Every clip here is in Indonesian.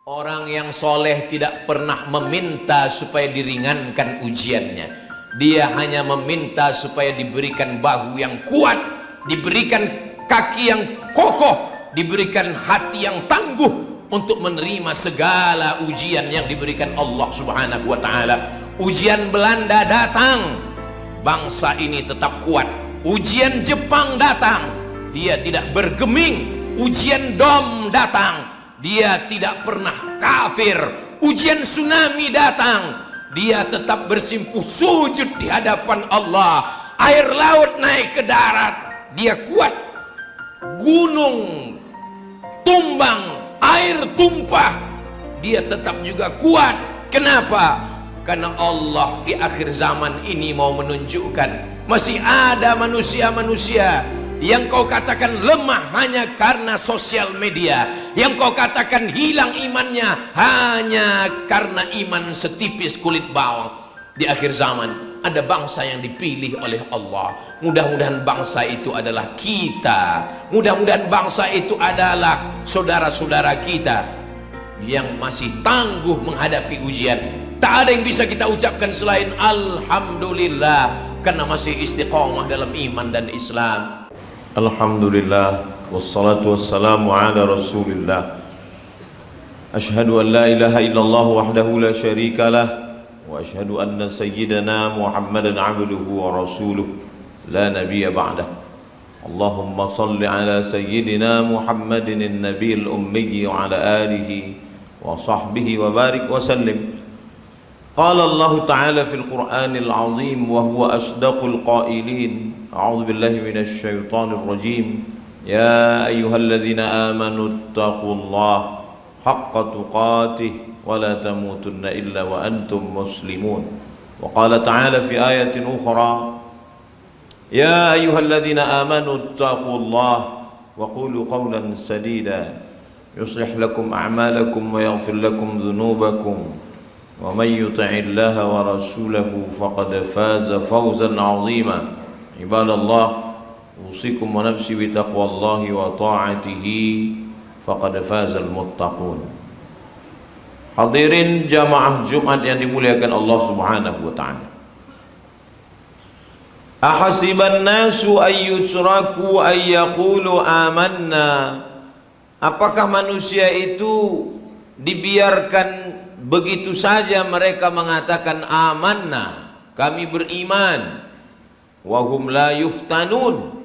Orang yang soleh tidak pernah meminta supaya diringankan ujiannya. Dia hanya meminta supaya diberikan bahu yang kuat, diberikan kaki yang kokoh, diberikan hati yang tangguh untuk menerima segala ujian yang diberikan Allah Subhanahu wa ta'ala. Ujian Belanda datang, bangsa ini tetap kuat. Ujian Jepang datang, dia tidak bergeming. Ujian Dom datang, dia tidak pernah kafir. Ujian tsunami datang, dia tetap bersimpuh sujud di hadapan Allah. Air laut naik ke darat, dia kuat. Gunung tumbang, air tumpah, dia tetap juga kuat. Kenapa? Karena Allah di akhir zaman ini mau menunjukkan masih ada manusia-manusia yang kau katakan lemah hanya karena sosial media, yang kau katakan hilang imannya hanya karena iman setipis kulit bawang. Di akhir zaman ada bangsa yang dipilih oleh Allah. Mudah-mudahan bangsa itu adalah kita. Mudah-mudahan bangsa itu adalah saudara-saudara kita yang masih tangguh menghadapi ujian. Tak ada yang bisa kita ucapkan selain Alhamdulillah, karena masih istiqomah dalam iman dan Islam. Alhamdulillah, wassalatu wassalamu ala rasulillah. Ashhadu an la ilaha illallah wahdahu la syarika lah, wa ashhadu anna sayyidana Muhammadan abduhu wa rasuluh la nabiyya ba'dah. Allahumma salli ala sayyidina Muhammadin an-nabiyil ummi wa ala alihi wa sahbihi wa barik wa sallim. Qala Allah Ta'ala fil Qur'anil Azim wa huwa asdaqul qailin. A'udzu billahi minasy syaithanir rajim. Ya ayyuhalladzina amanu taqullaha haqqa tuqatih wa la tamutunna illa wa antum muslimun. Wa qala ta'ala fi ayatin ukhra, ya ayyuhalladzina amanu taqullaha wa qulu qawlan sadida yuslih lakum a'malakum wa yaghfir lakum dhunubakum wa man yuti'illaha wa rasulahu faqad faza fawzan 'azima. Ibadallah, usikum wa nafsi bi taqwallahi wa ta'atihi faqad fazal muttaqun. Hadirin jamaah Jumat yang dimuliakan Allah Subhanahu wa ta'ala. Ahasiban nasu ayyutraku ayyaqulu amanna. Apakah manusia itu dibiarkan begitu saja mereka mengatakan amanna, kami beriman, wahum la yuftanun,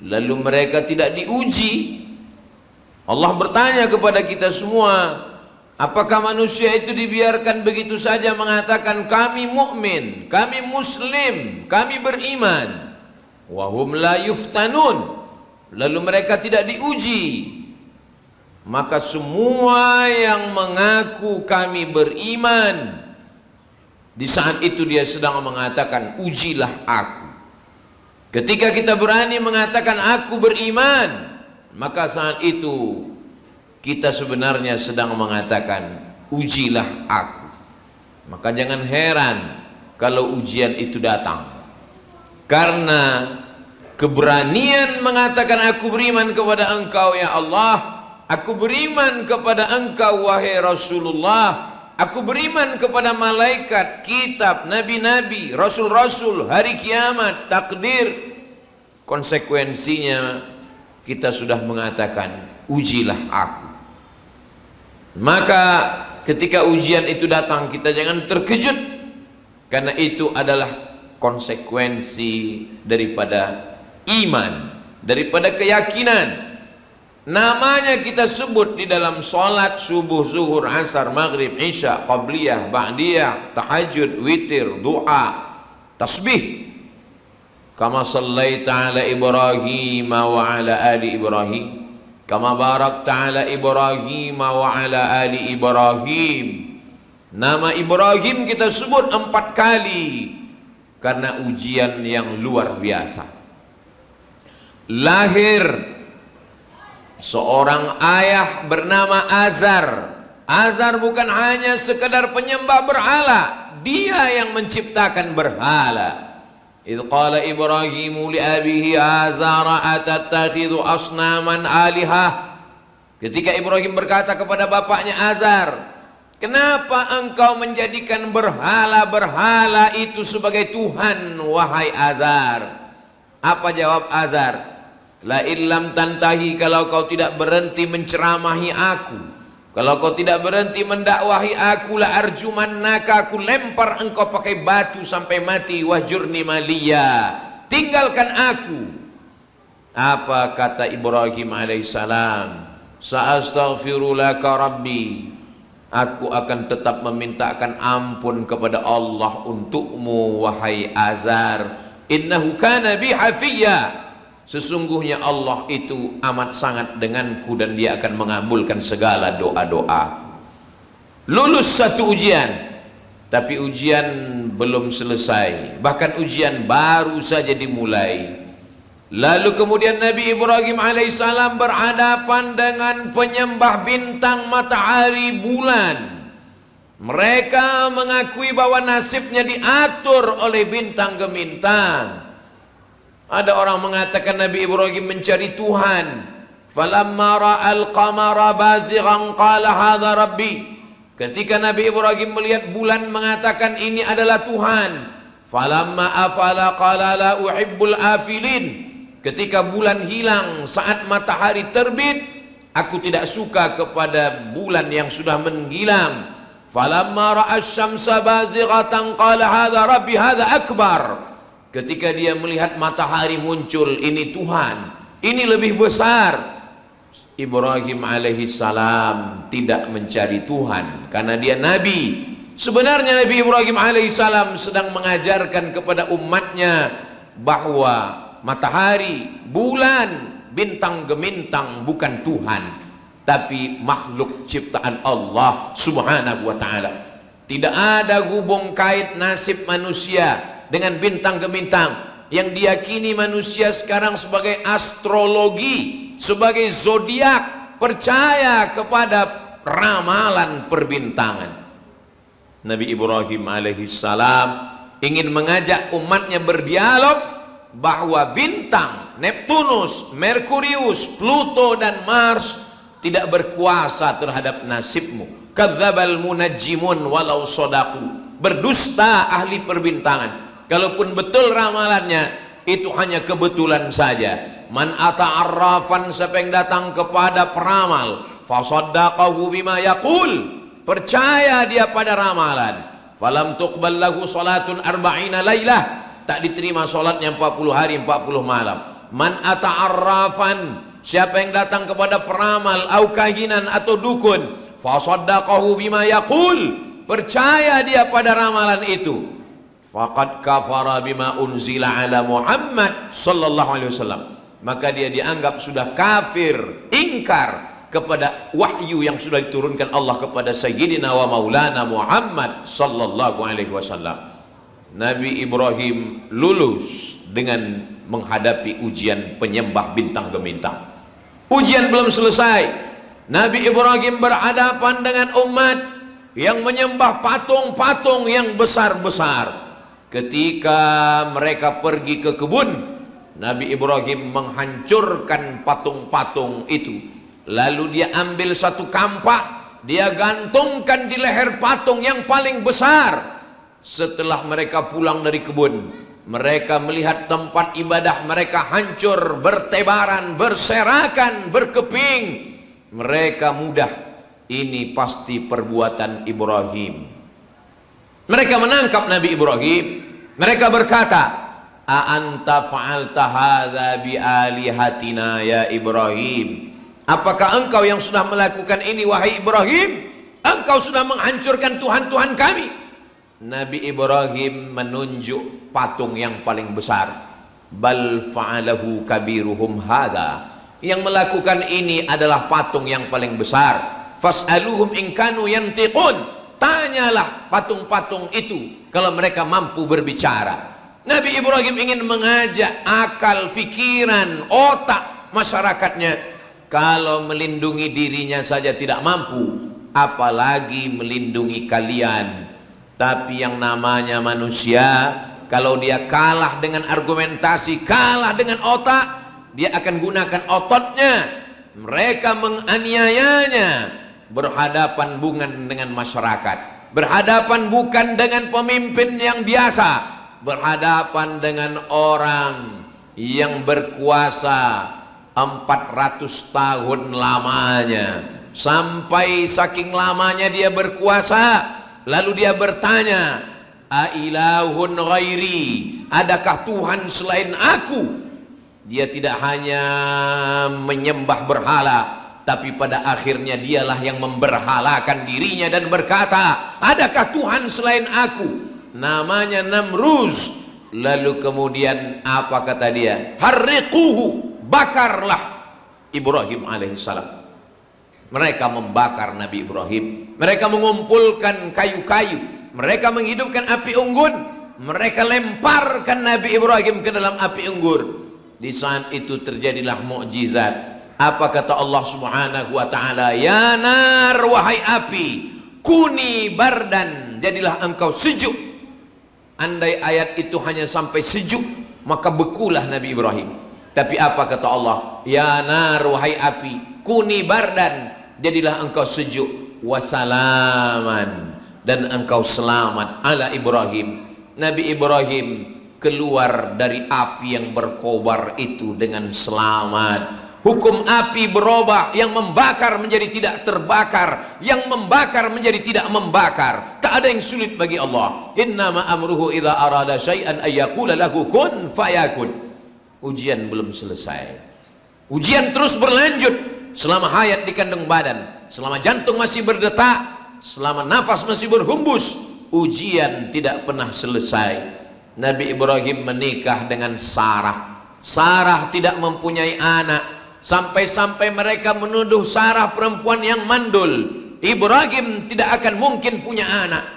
lalu mereka tidak diuji? Allah bertanya kepada kita semua, apakah manusia itu dibiarkan begitu saja mengatakan kami mukmin, kami muslim, kami beriman, wahum la yuftanun, lalu mereka tidak diuji? Maka semua yang mengaku kami beriman, di saat itu dia sedang mengatakan ujilah aku. Ketika kita berani mengatakan aku beriman, maka saat itu kita sebenarnya sedang mengatakan ujilah aku. Maka jangan heran kalau ujian itu datang, karena keberanian mengatakan aku beriman kepada engkau ya Allah, aku beriman kepada engkau wahai Rasulullah, aku beriman kepada malaikat, kitab, nabi-nabi, rasul-rasul, hari kiamat, takdir. Konsekuensinya kita sudah mengatakan ujilah aku. Maka ketika ujian itu datang, kita jangan terkejut, karena itu adalah konsekuensi daripada iman, daripada keyakinan. Namanya kita sebut di dalam salat subuh, zuhur, asar, maghrib, isya, qabliyah, ba'diyah, tahajud, witir, doa, tasbih. Kama sallaita ala Ibrahim wa ala ali Ibrahim, kama barakta ala Ibrahim wa ala ali Ibrahim. Nama Ibrahim kita sebut 4 kali karena ujian yang luar biasa. Lahir seorang ayah bernama Azar. Azar bukan hanya sekedar penyembah berhala, dia yang menciptakan berhala. Idh qala Ibrahimu li abihi Azara atattakhidhu asnaman alihah. Ketika Ibrahim berkata kepada bapaknya Azar, kenapa engkau menjadikan berhala-berhala itu sebagai Tuhan, wahai Azar? Apa jawab Azar? La illam tantahi, kalau kau tidak berhenti menceramahi aku, kalau kau tidak berhenti mendakwahi aku, la arjumannaka, aku lempar engkau pakai batu sampai mati. Wahjurni maliya, tinggalkan aku. Apa kata Ibrahim alaihissalam? Sa'astaghfiru laka rabbi, aku akan tetap memintakan ampun kepada Allah untukmu, wahai Azar. Innahu kana bi hafiyya, sesungguhnya Allah itu amat sangat denganku dan dia akan mengabulkan segala doa-doa. Lulus satu ujian, tapi ujian belum selesai, bahkan ujian baru saja dimulai. Lalu kemudian Nabi Ibrahim alaihissalam berhadapan dengan penyembah bintang, matahari, bulan. Mereka mengakui bahwa nasibnya diatur oleh bintang gemintang. Ada orang mengatakan Nabi Ibrahim mencari Tuhan. Falamma ra'al qamara bazighan qala hadza rabbi. Ketika Nabi Ibrahim melihat bulan mengatakan ini adalah Tuhan. Falamma afala qala la uhibbul afilin. Ketika bulan hilang saat matahari terbit, aku tidak suka kepada bulan yang sudah menghilang. Falamma ra'asy syamsa bazighatan qala hadza rabbi hadza akbar. Ketika dia melihat matahari muncul, ini Tuhan, ini lebih besar. Ibrahim alaihissalam tidak mencari Tuhan karena dia nabi. Sebenarnya Nabi Ibrahim alaihissalam sedang mengajarkan kepada umatnya bahwa matahari, bulan, bintang gemintang bukan Tuhan, tapi makhluk ciptaan Allah subhanahu wa ta'ala. Tidak ada hubung kait nasib manusia dengan bintang gemintang yang diyakini manusia sekarang sebagai astrologi, sebagai zodiak, percaya kepada ramalan perbintangan. Nabi Ibrahim alaihissalam ingin mengajak umatnya berdialog bahwa bintang Neptunus, Merkurius, Pluto dan Mars tidak berkuasa terhadap nasibmu. Kadzdzabal munajjimun walau shadaqu, berdusta ahli perbintangan, kalaupun betul ramalannya itu hanya kebetulan saja. Man ata'arrafan, siapa yang datang kepada peramal, fasaddaqahu bima yaqul, percaya dia pada ramalan, falam tuqbal lahu salatun arba'ina lailah, tak diterima solatnya 40 hari 40 malam. Man ata'arrafan, siapa yang datang kepada peramal, au kahinan atau dukun, fasaddaqahu bima yaqul, percaya dia pada ramalan itu, faqad kafara bima unzila ala Muhammad sallallahu alaihi wasallam, maka dia dianggap sudah kafir, ingkar kepada wahyu yang sudah diturunkan Allah kepada Sayyidina wa Maulana Muhammad sallallahu alaihi wasallam. Nabi Ibrahim lulus dengan menghadapi ujian penyembah bintang gemintang. Ujian belum selesai. Nabi Ibrahim berhadapan dengan umat yang menyembah patung-patung yang besar-besar. Ketika mereka pergi ke kebun, Nabi Ibrahim menghancurkan patung-patung itu. Lalu dia ambil satu kampak, dia gantungkan di leher patung yang paling besar. Setelah mereka pulang dari kebun, mereka melihat tempat ibadah mereka hancur, bertebaran, berserakan, berkeping. Mereka mudah, ini pasti perbuatan Ibrahim. Mereka menangkap Nabi Ibrahim. Mereka berkata, a anta fa'alta hadza bi alihatina ya Ibrahim, apakah engkau yang sudah melakukan ini wahai Ibrahim? Engkau sudah menghancurkan Tuhan-Tuhan kami. Nabi Ibrahim menunjuk patung yang paling besar. Bal fa'alahu kabiruhum hadza, yang melakukan ini adalah patung yang paling besar. Fas'aluhum in kanu yantiqun, tanyalah patung-patung itu kalau mereka mampu berbicara. Nabi Ibrahim ingin mengajak akal, fikiran, otak masyarakatnya. Kalau melindungi dirinya saja tidak mampu, apalagi melindungi kalian. Tapi yang namanya manusia, kalau dia kalah dengan argumentasi, kalah dengan otak, dia akan gunakan ototnya. mereka menganiayanya, berhadapan bukan dengan masyarakat, berhadapan bukan dengan pemimpin yang biasa, berhadapan dengan orang yang berkuasa 400 tahun lamanya. Sampai saking lamanya dia berkuasa, lalu dia bertanya, ailahun ghairi, adakah Tuhan selain aku? Dia tidak hanya menyembah berhala, tapi pada akhirnya dialah yang memberhalakan dirinya dan berkata, adakah Tuhan selain aku? Namanya Namruz. Lalu kemudian apa kata dia? Harriquhu, bakarlah Ibrahim alaihissalam. Mereka membakar Nabi Ibrahim, mereka mengumpulkan kayu-kayu, mereka menghidupkan api unggun, mereka lemparkan Nabi Ibrahim ke dalam api unggun. Di saat itu terjadilah mukjizat. Apa kata Allah Subhanahu wa taala? Ya nar, wahai api, kuni bardan, jadilah engkau sejuk. Andai ayat itu hanya sampai sejuk, maka bekulah Nabi Ibrahim. Tapi apa kata Allah? Ya nar, wahai api, kuni bardan, jadilah engkau sejuk, wasalaman, dan engkau selamat ala Ibrahim. Nabi Ibrahim keluar dari api yang berkobar itu dengan selamat. Hukum api berubah, yang membakar menjadi tidak terbakar, yang membakar menjadi tidak membakar. Tak ada yang sulit bagi Allah. Innama amruhu idza arada syai'an ayyaqula lahu kun fayakun. Ujian belum selesai, ujian terus berlanjut. Selama hayat di kandung badan, selama jantung masih berdetak, selama nafas masih berhembus, ujian tidak pernah selesai. Nabi Ibrahim menikah dengan Sarah. Sarah tidak mempunyai anak, sampai-sampai mereka menuduh Sarah perempuan yang mandul. Ibrahim tidak akan mungkin punya anak.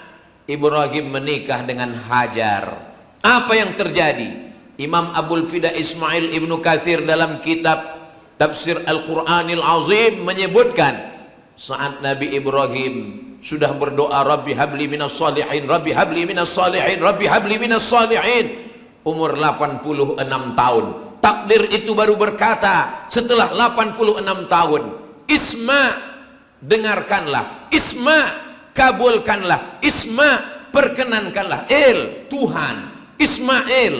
Ibrahim menikah dengan Hajar. Apa yang terjadi? Imam Abul Fida Ismail Ibnu Katsir dalam kitab Tafsir Al-Quranil Azim menyebutkan, saat Nabi Ibrahim sudah berdoa, Rabbi habli minas salihin, Rabbi habli minas salihin, Rabbi habli minas salihin, umur 86 tahun. Takdir itu baru berkata setelah 86 tahun, Isma, dengarkanlah, Isma, kabulkanlah, Isma, perkenankanlah, Tuhan, Ismail,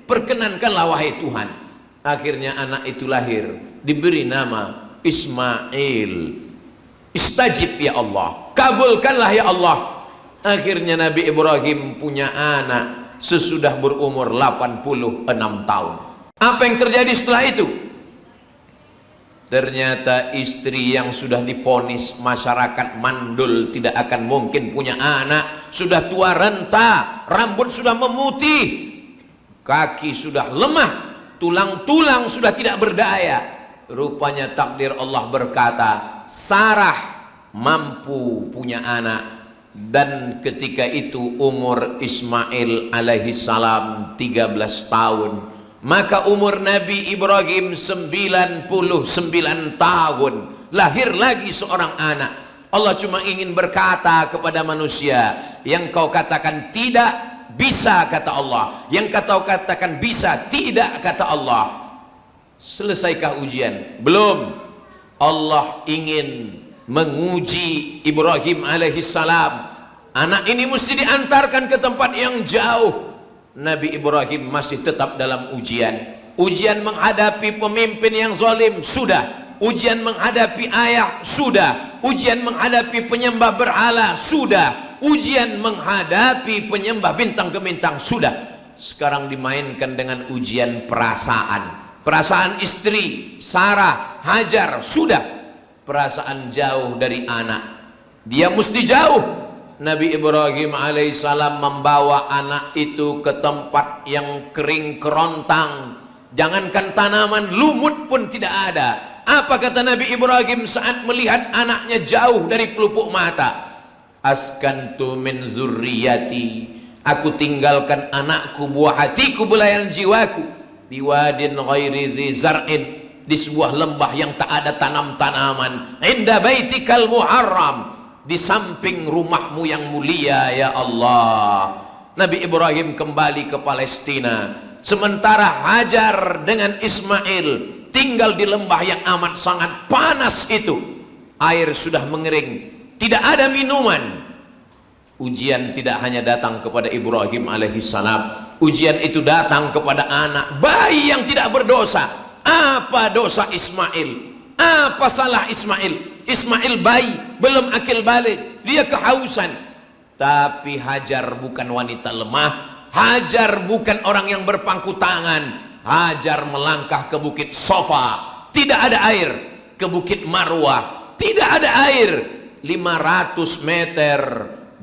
perkenankanlah wahai Tuhan. Akhirnya anak itu lahir, diberi nama Ismail. Istajib ya Allah, kabulkanlah ya Allah. Akhirnya Nabi Ibrahim punya anak sesudah berumur 86 tahun. Apa yang terjadi setelah itu? Ternyata istri yang sudah divonis masyarakat mandul, tidak akan mungkin punya anak, sudah tua renta, rambut sudah memutih, kaki sudah lemah, tulang-tulang sudah tidak berdaya. Rupanya takdir Allah berkata, Sarah mampu punya anak. Dan ketika itu umur Ismail alaihi salam 13 tahun. Maka umur Nabi Ibrahim 99 tahun. Lahir lagi seorang anak. Allah cuma ingin berkata kepada manusia, yang kau katakan tidak bisa, kata Allah. Yang kau katakan bisa, tidak, kata Allah. Selesaikah ujian? Belum. Allah ingin menguji Ibrahim alaihissalam. Anak ini mesti diantarkan ke tempat yang jauh. Nabi Ibrahim masih tetap dalam ujian. Ujian menghadapi pemimpin yang zalim, sudah. Ujian menghadapi ayah, sudah. Ujian menghadapi penyembah berhala, sudah. Ujian menghadapi penyembah bintang gemintang, sudah. Sekarang dimainkan dengan ujian perasaan. Perasaan istri Sarah, Hajar, sudah. Perasaan jauh dari anak, dia mesti jauh. Nabi Ibrahim alaihissalam membawa anak itu ke tempat yang kering kerontang. Jangankan tanaman, lumut pun tidak ada. Apa kata Nabi Ibrahim saat melihat anaknya jauh dari pelupuk mata? Askantu min zurriyati, aku tinggalkan anakku, buah hatiku, belayan jiwaku, biwadin ghairi dzi zar'in, di sebuah lembah yang tak ada tanam-tanaman, inda baitikal muharram, di samping rumahmu yang mulia ya Allah. Nabi Ibrahim kembali ke Palestina, sementara Hajar dengan Ismail tinggal di lembah yang amat sangat panas itu. Air sudah mengering, tidak ada minuman. Ujian tidak hanya datang kepada Ibrahim alaihissalam, ujian itu datang kepada anak bayi yang tidak berdosa. Apa dosa Ismail? Apa salah Ismail? Ismail bayi, belum akil balik, dia kehausan. Tapi Hajar bukan wanita lemah, Hajar bukan orang yang berpangku tangan. Hajar melangkah ke bukit Sofa, tidak ada air. Ke bukit Marwah, tidak ada air. 500 meter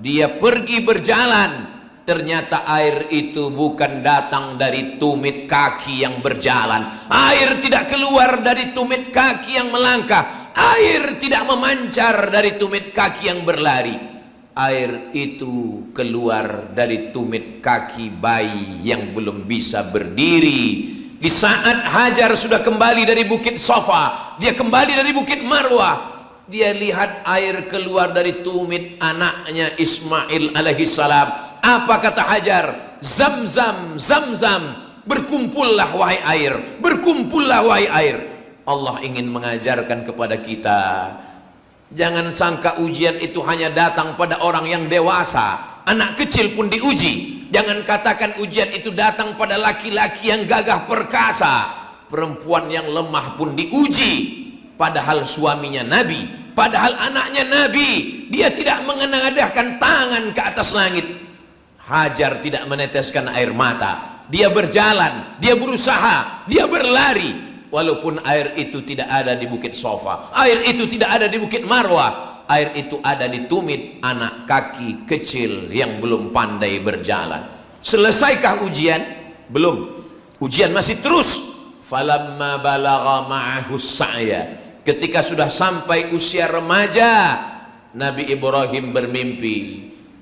dia pergi berjalan. Ternyata air itu bukan datang dari tumit kaki yang berjalan. Air tidak keluar dari tumit kaki yang melangkah. Air tidak memancar dari tumit kaki yang berlari. Air itu keluar dari tumit kaki bayi yang belum bisa berdiri. Di saat Hajar sudah kembali dari bukit Sofa, dia kembali dari bukit Marwah, dia lihat air keluar dari tumit anaknya Ismail alaihissalam. Apa kata Hajar? Zamzam, zamzam, berkumpullah wahai air, berkumpullah wahai air. Allah ingin mengajarkan kepada kita, jangan sangka ujian itu hanya datang pada orang yang dewasa. Anak kecil pun diuji. Jangan katakan ujian itu datang pada laki-laki yang gagah perkasa. Perempuan yang lemah pun diuji. Padahal suaminya Nabi, padahal anaknya Nabi. Dia tidak mengenadahkan tangan ke atas langit. Hajar tidak meneteskan air mata. Dia berjalan, dia berusaha, dia berlari. Walaupun air itu tidak ada di bukit Sofa, air itu tidak ada di bukit Marwah, air itu ada di tumit anak kaki kecil yang belum pandai berjalan. Selesaikah ujian? Belum. Ujian masih terus. Falamma balagha ma'ahu sa'ya, ketika sudah sampai usia remaja, Nabi Ibrahim bermimpi.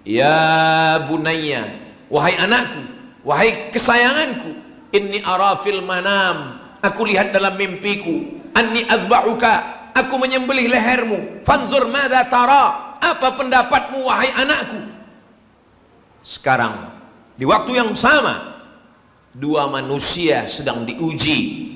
Ya bunayya, wahai anakku, wahai kesayanganku, inni ara fil manam, aku lihat dalam mimpiku, anni azba'uka, aku menyembelih lehermu, fanzur madza tara, apa pendapatmu wahai anakku. Sekarang di waktu yang sama, dua manusia sedang diuji.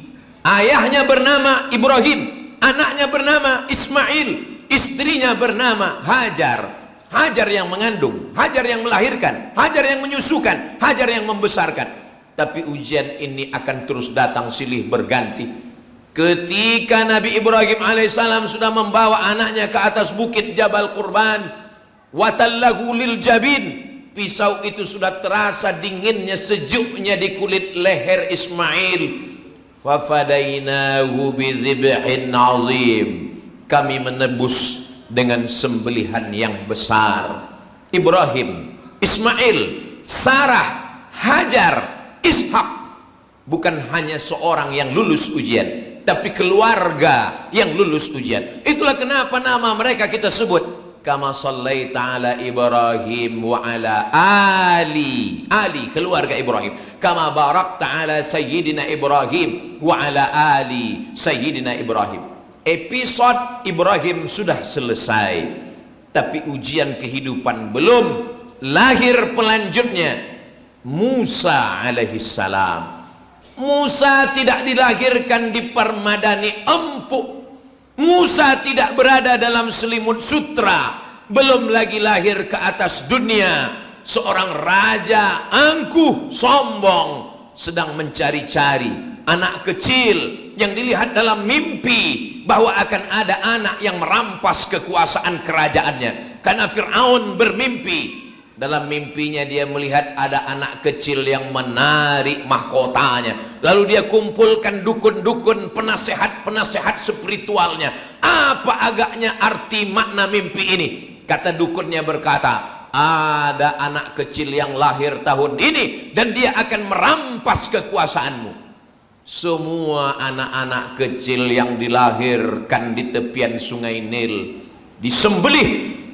Ayahnya bernama Ibrahim, anaknya bernama Ismail, istrinya bernama Hajar. Hajar yang mengandung, Hajar yang melahirkan, Hajar yang menyusukan, Hajar yang membesarkan. Tapi ujian ini akan terus datang silih berganti. Ketika Nabi Ibrahim alaihissalam sudah membawa anaknya ke atas bukit Jabal Qurban, watallahu lil jabin, pisau itu sudah terasa dinginnya, sejuknya di kulit leher Ismail. Fafadainahu bidzibhin azim, kami menebus dengan sembelihan yang besar. Ibrahim, Ismail, Sarah, Hajar, Ishak bukan hanya seorang yang lulus ujian, tapi keluarga yang lulus ujian. Itulah kenapa nama mereka kita sebut kama sallaita ala Ibrahim wa ala ali keluarga Ibrahim, kama barakta ala sayyidina Ibrahim wa ala ali sayyidina Ibrahim. Episode Ibrahim sudah selesai, tapi ujian kehidupan belum. Lahir pelanjutnya, Musa alaihissalam. Musa tidak dilahirkan di permadani empuk. Musa tidak berada dalam selimut sutra, belum lagi lahir ke atas dunia. Seorang raja angkuh, sombong, sedang mencari-cari anak kecil yang dilihat dalam mimpi bahwa akan ada anak yang merampas kekuasaan kerajaannya. Karena Fir'aun bermimpi, dalam mimpinya dia melihat ada anak kecil yang menarik mahkotanya. Lalu dia kumpulkan dukun-dukun, penasehat-penasehat spiritualnya. Apa agaknya arti makna mimpi ini? Kata dukunnya berkata, ada anak kecil yang lahir tahun ini dan dia akan merampas kekuasaanmu. Semua anak-anak kecil yang dilahirkan di tepian sungai Nil disembelih.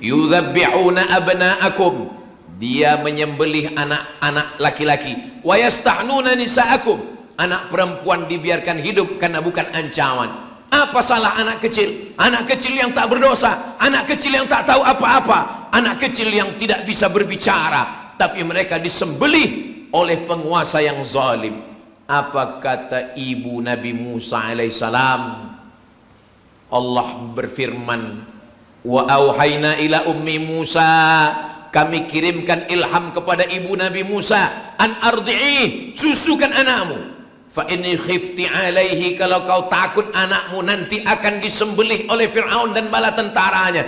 Yudhabbi'una abna'akum, dia menyembelih anak-anak laki-laki. Wa yastahnuna nisa'akum, anak perempuan dibiarkan hidup karena bukan ancaman. Apa salah anak kecil? Anak kecil yang tak berdosa, anak kecil yang tak tahu apa-apa, anak kecil yang tidak bisa berbicara, tapi mereka disembelih oleh penguasa yang zalim. Apa kata ibu Nabi Musa alaihissalam? Allah berfirman, wa auhayna ila ummi Musa, kami kirimkan ilham kepada ibu Nabi Musa, an ardi'i, susukan anakmu, fa inni khifti alaihi, kalau kau takut anakmu nanti akan disembelih oleh Fir'aun dan bala tentaranya,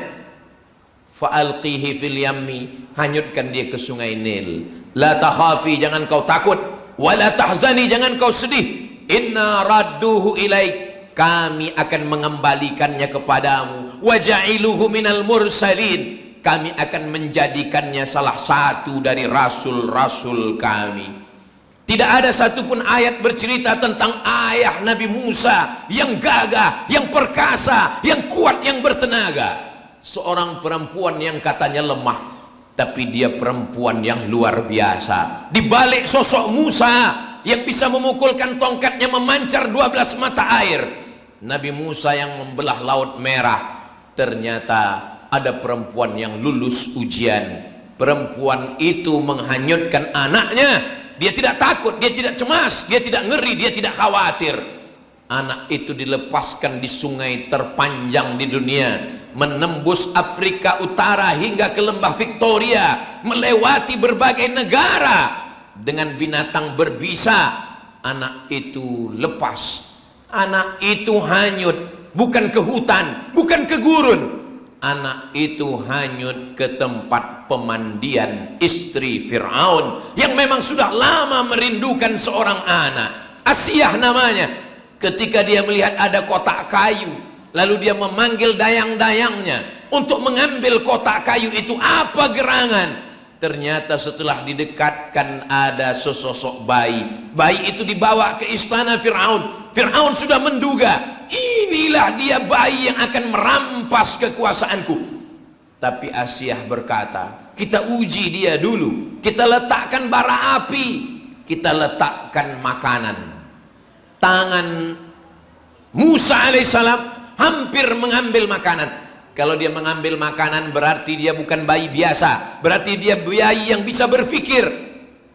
fa alqihi fil yammi, hanyutkan dia ke sungai Nil, la takhafi, jangan kau takut, wala tahzani, jangan kau sedih, inna radduhu ilaik, kami akan mengembalikannya kepadamu, waja'iluhu minal mursalin, kami akan menjadikannya salah satu dari rasul-rasul kami. Tidak ada satupun ayat bercerita tentang ayah Nabi Musa yang gagah, yang perkasa, yang kuat, yang bertenaga. Seorang perempuan yang katanya lemah, tapi dia perempuan yang luar biasa. Di balik sosok Musa yang bisa memukulkan tongkatnya memancar 12 mata air, Nabi Musa yang membelah Laut Merah, ternyata ada perempuan yang lulus ujian. Perempuan itu menghanyutkan anaknya. Dia tidak takut, dia tidak cemas, dia tidak ngeri, dia tidak khawatir. Anak itu dilepaskan di sungai terpanjang di dunia, menembus Afrika Utara hingga ke lembah Victoria, melewati berbagai negara. Dengan binatang berbisa, anak itu lepas. Anak itu hanyut, bukan ke hutan, bukan ke gurun. Anak itu hanyut ke tempat pemandian istri Fir'aun yang memang sudah lama merindukan seorang anak. Asyah namanya. Ketika dia melihat ada kotak kayu, lalu dia memanggil dayang-dayangnya untuk mengambil kotak kayu itu. Apa gerangan? Ternyata setelah didekatkan ada sesosok bayi. Bayi itu dibawa ke istana Fir'aun. Fir'aun sudah menduga, inilah dia bayi yang akan merampas kekuasaanku. Tapi Asyah berkata, kita uji dia dulu, kita letakkan bara api, kita letakkan makanan. Tangan Musa alaihissalam hampir mengambil makanan. Kalau dia mengambil makanan berarti dia bukan bayi biasa, berarti dia bayi yang bisa berpikir.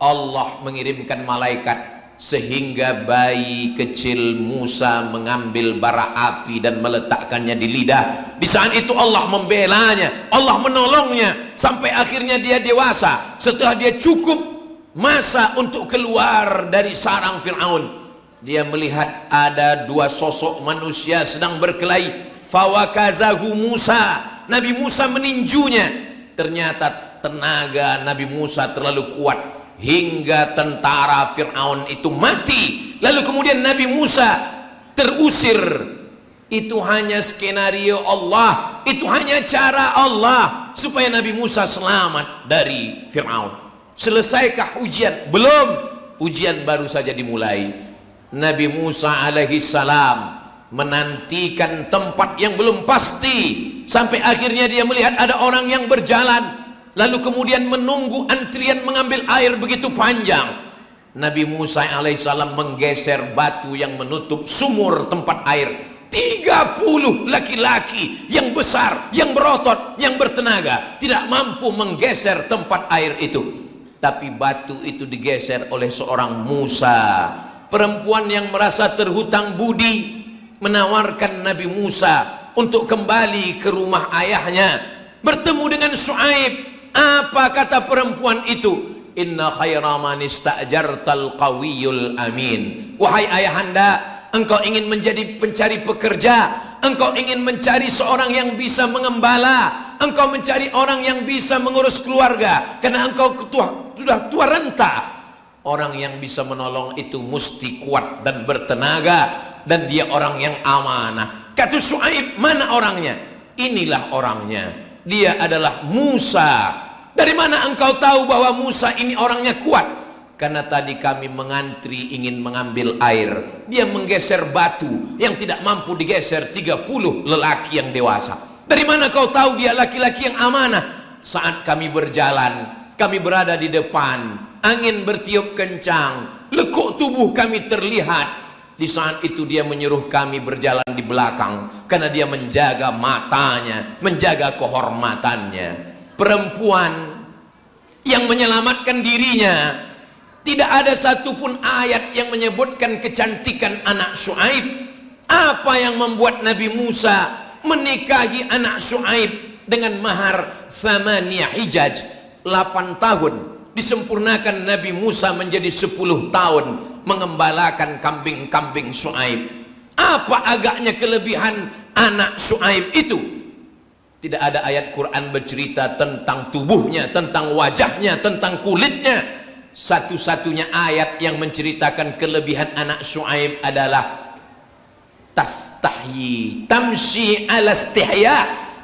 Allah mengirimkan malaikat sehingga bayi kecil Musa mengambil bara api dan meletakkannya di lidah. Di saat itu Allah membelanya, Allah menolongnya sampai akhirnya dia dewasa. Setelah dia cukup masa untuk keluar dari sarang Fir'aun, dia melihat ada dua sosok manusia sedang berkelahi. Fawakazahu Musa, Nabi Musa meninjunya. Ternyata tenaga Nabi Musa terlalu kuat hingga tentara Fir'aun itu mati. Lalu kemudian Nabi Musa terusir. Itu hanya skenario Allah, itu hanya cara Allah supaya Nabi Musa selamat dari Fir'aun. Selesaikah ujian? Belum. Ujian baru saja dimulai. Nabi Musa alaihi salam menantikan tempat yang belum pasti sampai akhirnya dia melihat ada orang yang berjalan, lalu kemudian menunggu antrian mengambil air begitu panjang. Nabi Musa alaihissalam menggeser batu yang menutup sumur tempat air. 30 laki-laki yang besar, yang berotot, yang bertenaga tidak mampu menggeser tempat air itu, tapi batu itu digeser oleh seorang Musa, perempuan yang merasa terhutang budi, menawarkan Nabi Musa untuk kembali ke rumah ayahnya, bertemu dengan Syuaib. Apa kata perempuan itu? Inna khaira man ista'jartal qawiyul amin. Wahai ayahanda, engkau ingin menjadi pencari pekerja, engkau ingin mencari seorang yang bisa mengembala, engkau mencari orang yang bisa mengurus keluarga karena engkau sudah tua renta. Orang yang bisa menolong itu mesti kuat dan bertenaga, dan dia orang yang amanah. Kata Syuaib, mana orangnya? Inilah orangnya, dia adalah Musa. Dari mana engkau tahu bahwa Musa ini orangnya kuat? Karena tadi kami mengantri ingin mengambil air, dia menggeser batu yang tidak mampu digeser 30 lelaki yang dewasa. Dari mana kau tahu dia laki-laki yang amanah? Saat kami berjalan, kami berada di depan, angin bertiup kencang, lekuk tubuh kami terlihat. Di saat itu dia menyuruh kami berjalan di belakang karena dia menjaga matanya, menjaga kehormatannya. Perempuan yang menyelamatkan dirinya Tidak ada satupun ayat yang menyebutkan kecantikan anak Syuaib. Apa yang membuat Nabi Musa menikahi anak Syuaib dengan mahar 8 hijaj, 8 tahun, disempurnakan Nabi Musa menjadi 10 tahun mengembalakan kambing-kambing Syuaib. Apa agaknya kelebihan anak Syuaib itu? Tidak ada ayat Quran bercerita tentang tubuhnya, tentang wajahnya, tentang kulitnya. Satu-satunya ayat yang menceritakan kelebihan anak Syuaib adalah tastahyi tamshi ala istihya,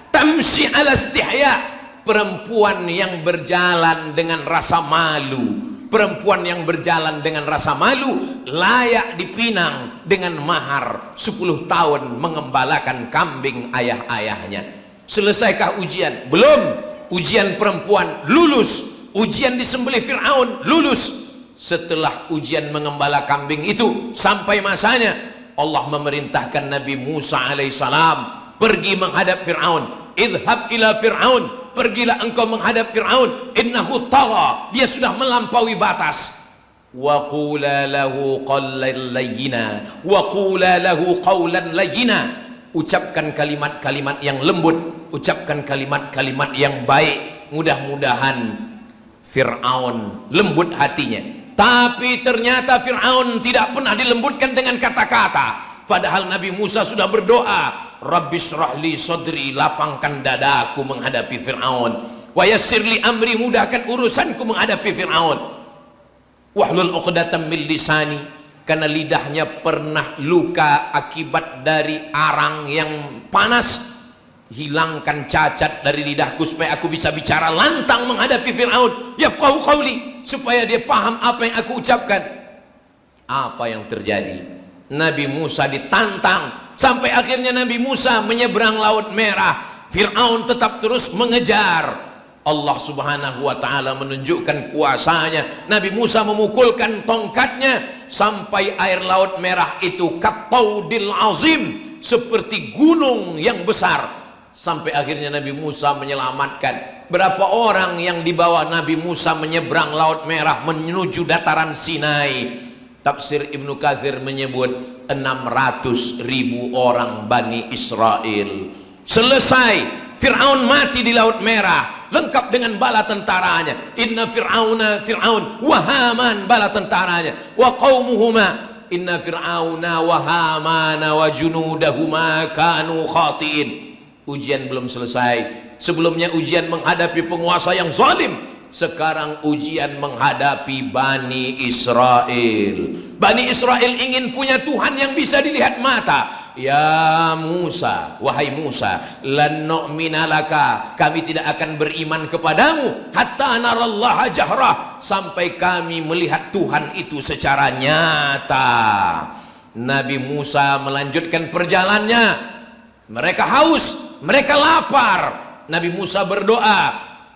tamshi ala istihya, perempuan yang berjalan dengan rasa malu. Perempuan yang berjalan dengan rasa malu layak dipinang dengan mahar 10 tahun mengembalakan kambing ayah-ayahnya. Selesaikah ujian? Belum. Ujian perempuan lulus. Ujian disembelih Fir'aun lulus. Setelah ujian mengembala kambing itu sampai masanya, Allah memerintahkan Nabi Musa alaihissalam pergi menghadap Fir'aun. Idhab ila Fir'aun, pergilah engkau menghadap Fir'aun, innahu tagha, dia sudah melampaui batas. Wa qula lahu qawlan layyina, wa qula lahu qawlan layyina, ucapkan kalimat-kalimat yang lembut, ucapkan kalimat-kalimat yang baik. Mudah-mudahan Fir'aun lembut hatinya. Tapi ternyata Fir'aun tidak pernah dilembutkan dengan kata-kata. Padahal Nabi Musa sudah berdoa, Rabbis rahli sodri, lapangkan dadaku menghadapi Fir'aun, wa yassirli amri, mudahkan urusanku menghadapi Fir'aun, wahlul uqdatam min lisani, karena lidahnya pernah luka akibat dari arang yang panas. Hilangkan cacat dari lidahku supaya aku bisa bicara lantang menghadapi Fir'aun, yafqahu qawli, supaya dia paham apa yang aku ucapkan. Apa yang terjadi? Nabi Musa ditantang sampai akhirnya Nabi Musa menyeberang Laut Merah. Fir'aun tetap terus mengejar. Allah subhanahu wa ta'ala menunjukkan kuasanya. Nabi Musa memukulkan tongkatnya sampai air Laut Merah itu kataudil azim, seperti gunung yang besar. Sampai akhirnya Nabi Musa menyelamatkan. Berapa orang yang dibawa Nabi Musa menyeberang Laut Merah menuju dataran Sinai? Tafsir Ibnu Katsir menyebut 600.000 orang Bani Israel. Selesai, Fir'aun mati di Laut Merah, lengkap dengan bala tentaranya. Inna Fir'aun wa Haman, bala tentaranya, wa qaumuhuma, inna Fir'auna wa Hamana wa junudahuma kanu khatiin. Ujian belum selesai. Sebelumnya ujian menghadapi penguasa yang zalim, sekarang ujian menghadapi Bani Israel. Bani Israel ingin punya Tuhan yang bisa dilihat mata. Ya Musa, wahai Musa, lan nu'mina laka, kami tidak akan beriman kepadamu hatta narallaha jahrah, sampai kami melihat Tuhan itu secara nyata. Nabi Musa melanjutkan perjalanannya. Mereka haus, mereka lapar. Nabi Musa berdoa,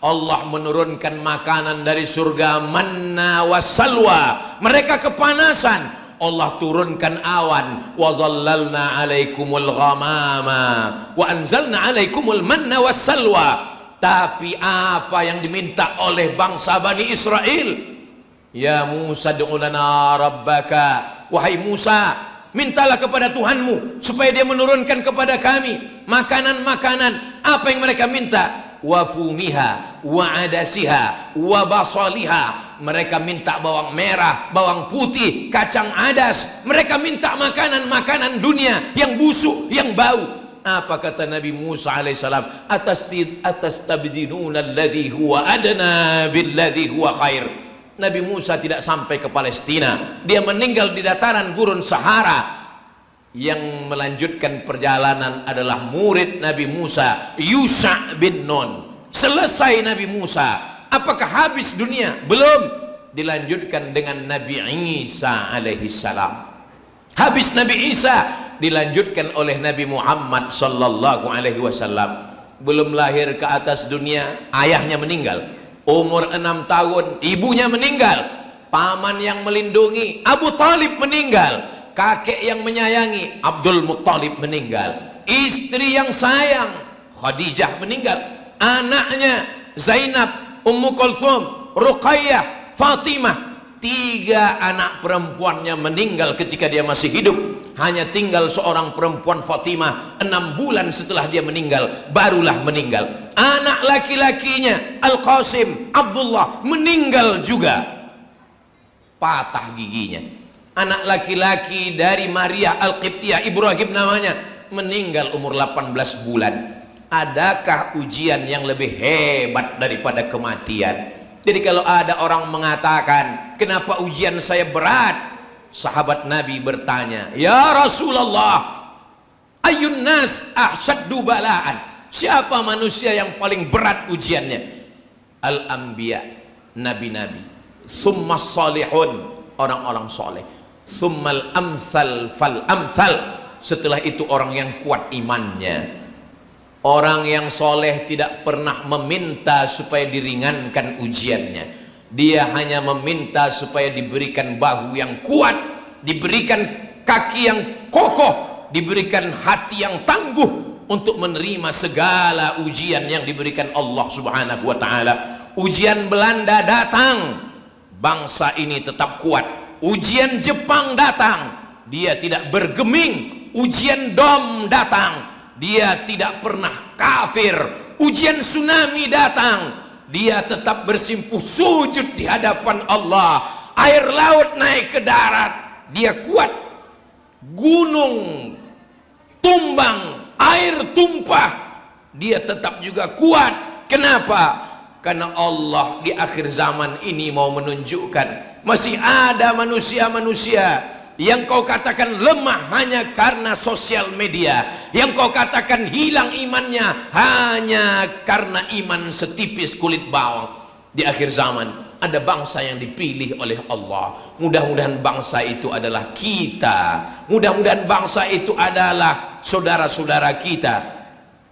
Allah menurunkan makanan dari surga, manna wassalwa. Mereka kepanasan, Allah turunkan awan, wa zallalna alaikumul ghamama wa anzalna alaikumul manna wassalwa. Tapi apa yang diminta oleh bangsa Bani Israel? Ya Musa du'u lana rabbaka, wahai Musa, mintalah kepada Tuhanmu supaya dia menurunkan kepada kami makanan-makanan. Apa yang mereka minta? Wa fumiha wa adasiha wa basaliha. Mereka minta bawang merah, bawang putih, kacang adas. Mereka minta makanan-makanan dunia yang busuk, yang bau. Apa kata Nabi Musa alaihissalam? Atastabdinuna alladhi huwa adna billadhi huwa khair. Nabi Musa tidak sampai ke Palestina, dia meninggal di dataran gurun Sahara. Yang melanjutkan perjalanan adalah murid Nabi Musa, Yusha bin Nun. Selesai Nabi Musa, apakah habis dunia? Belum. Dilanjutkan dengan Nabi Isa alaihissalam. Habis Nabi Isa, dilanjutkan oleh Nabi Muhammad sallallahu alaihi wasallam. Belum lahir ke atas dunia, ayahnya meninggal. Umur 6 tahun, ibunya meninggal. Paman yang melindungi, Abu Talib, meninggal. Kakek yang menyayangi, Abdul Muttalib, meninggal. Istri yang sayang, Khadijah, meninggal. Anaknya Zainab, Ummu Kulthum, Ruqayyah, Fatimah, 3 anak perempuannya meninggal ketika dia masih hidup. Hanya tinggal seorang perempuan Fatimah 6 bulan setelah dia meninggal, barulah meninggal. Anak laki-lakinya Al-Qasim, Abdullah, meninggal juga, patah giginya. Anak laki-laki dari Maria Al-Qibtiyah, Ibrahim namanya, meninggal umur 18 bulan. Adakah ujian yang lebih hebat daripada kematian? Jadi kalau ada orang mengatakan, kenapa ujian saya berat? Sahabat Nabi bertanya, ya Rasulullah, ayun nas ahsaddu balaan, siapa manusia yang paling berat ujiannya? Al-anbiya, nabi-nabi, summa salihun, orang-orang soleh, summal amsal fal amsal, setelah itu orang yang kuat imannya. Orang yang soleh tidak pernah meminta supaya diringankan ujiannya. Dia hanya meminta supaya diberikan bahu yang kuat, diberikan kaki yang kokoh, diberikan hati yang tangguh untuk menerima segala ujian yang diberikan Allah Subhanahu wa ta'ala. Ujian Belanda datang, bangsa ini tetap kuat. Ujian Jepang datang, dia tidak bergeming. Ujian Dom datang, dia tidak pernah kafir. Ujian tsunami datang, dia tetap bersimpuh sujud di hadapan Allah. Air laut naik ke darat, dia kuat. Gunung tumbang, air tumpah, dia tetap juga kuat. Kenapa? Karena Allah di akhir zaman ini mau menunjukkan masih ada manusia-manusia yang kau katakan lemah hanya karena sosial media, yang kau katakan hilang imannya hanya karena iman setipis kulit bawang. Di akhir zaman ada bangsa yang dipilih oleh Allah. Mudah-mudahan bangsa itu adalah kita. Mudah-mudahan bangsa itu adalah saudara-saudara kita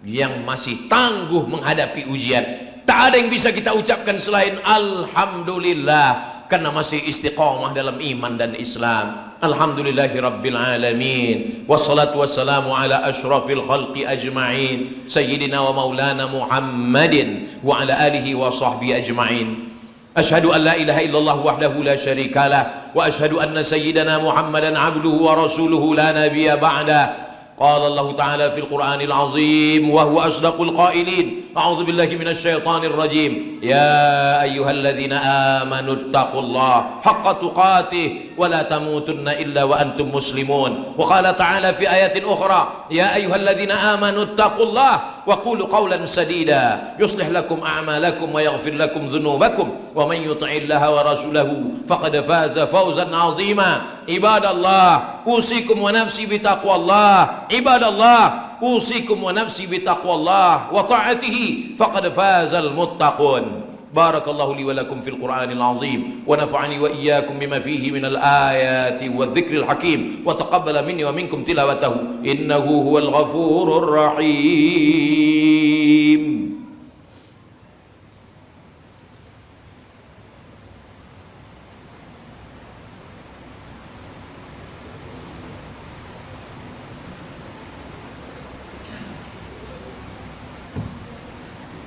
yang masih tangguh menghadapi ujian. Tak ada yang bisa kita ucapkan selain alhamdulillah, karena masih istiqamah dalam iman dan Islam. Alhamdulillahi rabbil alamin, wassalatu wassalamu ala ashrafil khalqi ajma'in, sayyidina wa maulana Muhammadin wa ala alihi wa sahbihi ajma'in. Ashhadu an la ilaha illallah wahdahu la syarikalah, wa ashhadu anna sayyidana Muhammadan abduhu wa rasuluhu la nabiyya ba'da. قال الله تعالى في القرآن العظيم وهو أصدق القائلين أعوذ بالله من الشيطان الرجيم يا أيها الذين آمنوا اتقوا الله حق تقاته ولا تموتن إلا وأنتم مسلمون. وقال تعالى في آية أخرى يا أيها الذين آمنوا اتقوا الله وقولوا قولا سديدا يصلح لكم أعمالكم ويغفر لكم ذنوبكم ومن يطع الله ورسوله فقد فاز فوزا عظيما. عباد الله أوصيكم ونفسي بتقوى الله. عباد الله أوصيكم ونفسي بتقوى الله وطاعته فقد فاز المتقون. بارك الله لي ولكم في القرآن العظيم ونفعني وإياكم بما فيه من الآيات والذكر الحكيم وتقبل مني ومنكم تلاوته إنه هو الغفور الرحيم.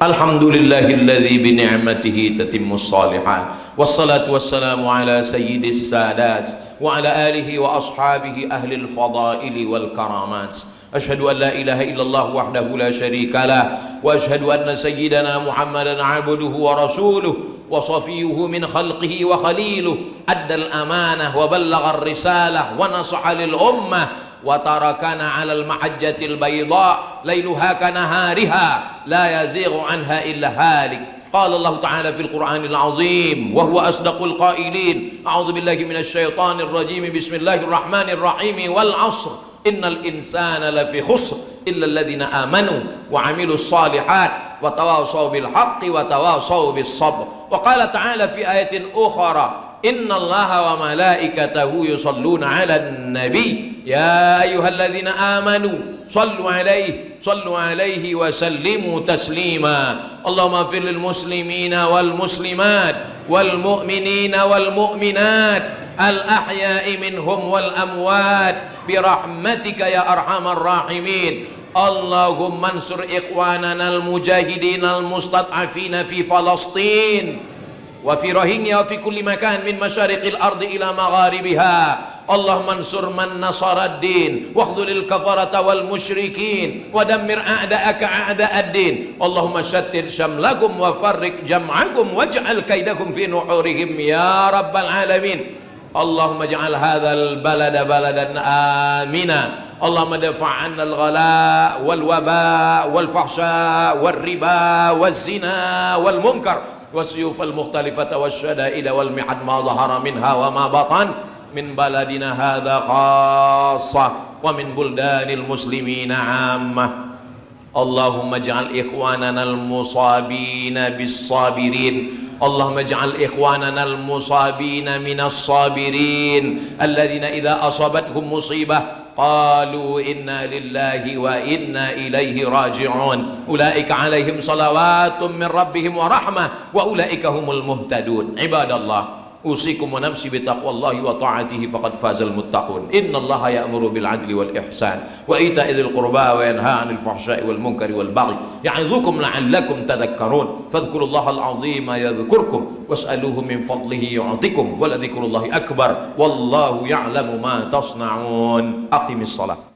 Alhamdulillahilladzi bini'matihi tatimmus shalihat, wassalatu wassalamu ala sayyidis sadat wa ala alihi wa ashabihi ahlil fadaili wal karamat. Ashhadu an la ilaha illallah wahdahu la syarikalah, wa ashhadu anna sayyidana Muhammadan abduhu wa rasuluh wa safiyuhu min khalqihi wa khaliluh, addal amanah wa ballagha ar-risalah wa nasaha lil ummah wa tarakana 'alal mahajjatil bayda lailuha kanahariha la yazighu anha illa halik. Qala Allah Ta'ala fil Qur'anil 'azim wa huwa asdaqul qailin a'udzu billahi minasy syaithanir rajim bismillahir rahmanir rahim wal 'ashr innal insana lafi khusr illa alladhina amanu wa 'amilus shalihat wa tawashaw bil haqqi wa tawashaw bis sabr. Wa qala ta'ala fi ayatin ukhra inna allaha wa malaikatahu yusalluna 'alan nabi ya ayyuhalladzina amanu sallu alaihi wa sallimu taslima. Allahumma ighfir lil muslimina wal muslimat wal mu'minina wal mu'minat al ahya'i minhum wal amwat bi rahmatika ya arhamar rahimin. Allahumma ansur ikhwanana al mujahidin al mustad'afina fi Falastin wa fi rohingya wa fi kulli makan min masyariqil ardi ila magharibiha. Allahumma ansur man nasara ad-din wa khudhulil kafarata wal musyrikin wa dammir a'da'aka a'da'ad-din. Allahumma shattit syamlakum wa farriq jam'akum waj'al kaidakum fi nuhurihim ya rabbal alamin. Allahumma ja'al hadzal balada baladan amina. Allahumma dafa' 'anna al-ghala wal waba wal fahsya wal riba waz zina wal munkar was-suyuf al-mukhtalifata wasyada'ida wal mi'ad ma dhahara minha wa ma batan min baladina hadza khassah wa min buldanil muslimina 'ammah. Allahumma ij'al ikhwanana al-musabina bis-sabirin. Allahumma ij'al ikhwanana al-musabina minas sabirin alladhina idza asabathum musibah qalu inna lillahi wa inna ilaihi raji'un. Ulaika 'alaihim salawatun min rabbihim wa rahmah wa ulaika humul muhtadun. Ibadallah, usikum wa nafsi bitaqwallahi wa ta'atihi faqad fazal muttaqun. Innallaha ya'muru bil 'adli wal ihsan wa ita'i dzil qurba wa yanha 'anil fahsya'i wal munkari wal baghi ya'idzukum la'allakum tadhakkarun. Fadhkurullahal 'azima yadhkurkum was'aluhu min fadlihi yu'tikum wa la dzikrullahi akbar wallahu ya'lamu ma tasna'un. Aqimis shalah.